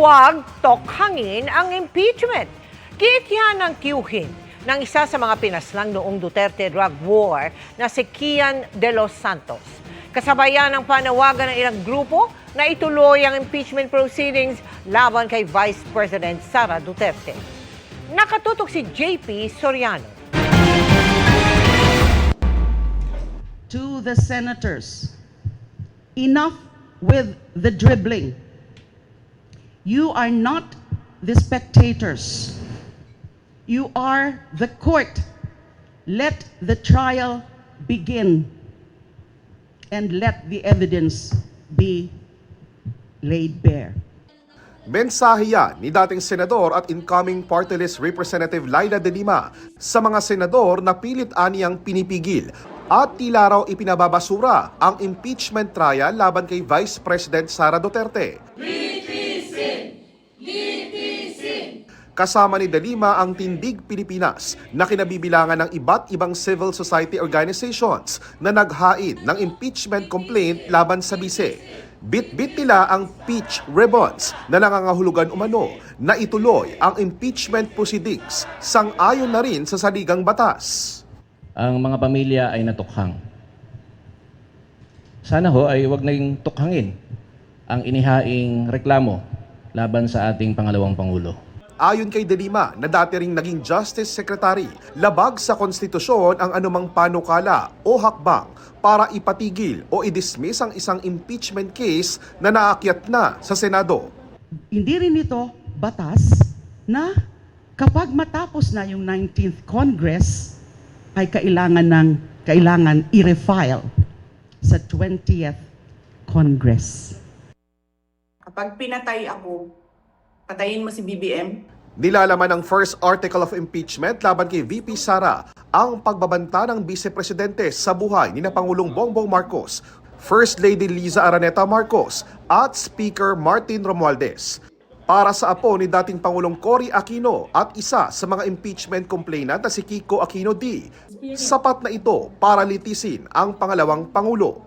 huwag tokhangin ang impeachment. Kiit yan ang tiyuhin ng isa sa mga pinaslang noong Duterte drug war na si Kian De Los Santos. Kasabayan ng panawagan ng ilang grupo na ituloy ang impeachment proceedings laban kay Vice President Sara Duterte. Nakatutok si JP Soriano. To the senators, enough with the dribbling. You are not the spectators. You are the court. Let the trial begin and let the evidence be laid bare. Mensahe yan ni dating senador at incoming party list Representative Laila De Lima sa mga senador na pilit aniyang pinipigil at tila raw ipinababasura ang impeachment trial laban kay Vice President Sara Duterte. Kasama ni De Lima ang Tindig Pilipinas na kinabibilangan ng iba't ibang civil society organizations na naghain ng impeachment complaint laban sa bise. Bit-bit nila ang peach ribbons na nangangahulugan umano na ituloy ang impeachment proceedings sang-ayon na rin sa saligang batas. Ang mga pamilya ay natukhang. Sana ho ay wag naging tukhangin ang inihaing reklamo laban sa ating pangalawang Pangulo. Ayon kay De Lima na dati ring naging Justice Secretary, labag sa konstitusyon ang anumang panukala o hakbang para ipatigil o i-dismiss ang isang impeachment case na naakyat na sa Senado. Hindi rin ito batas na kapag matapos na yung 19th Congress ay kailangan i-refile sa 20th Congress. Kapag pinatay ako, patayin mo si BBM? Nilalaman ng first article of impeachment laban kay VP Sara ang pagbabanta ng Vice Presidente sa buhay ni na Pangulong Bongbong Marcos, First Lady Liza Araneta Marcos at Speaker Martin Romualdez. Para sa apo ni dating Pangulong Cory Aquino at isa sa mga impeachment complainant na si Kiko Aquino D. Sapat na ito para litisin ang pangalawang Pangulo.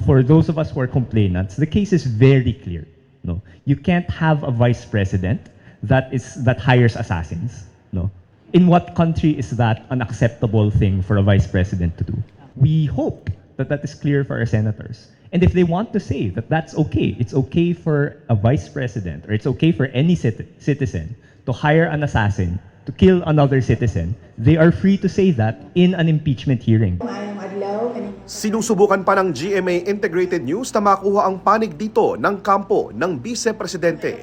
For those of us who are complainants, the case is very clear. No, you can't have a vice president that hires assassins. No, in what country is that an acceptable thing for a vice president to do? We hope that is clear for our senators. And if they want to say that that's okay, it's okay for a vice president or it's okay for any citizen to hire an assassin to kill another citizen, they are free to say that in an impeachment hearing. Sinusubukan pa ng GMA Integrated News na makuha ang panig dito ng kampo ng Vice Presidente.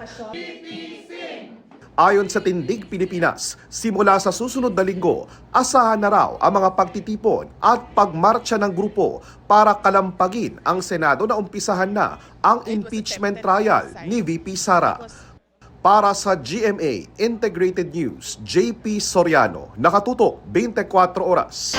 Ayon sa Tindig Pilipinas, simula sa susunod na linggo, asahan na raw ang mga pagtitipon at pagmarcha ng grupo para kalampagin ang Senado na umpisahan na ang impeachment trial ni VP Sara. Para sa GMA Integrated News, JP Soriano, nakatutok 24 oras.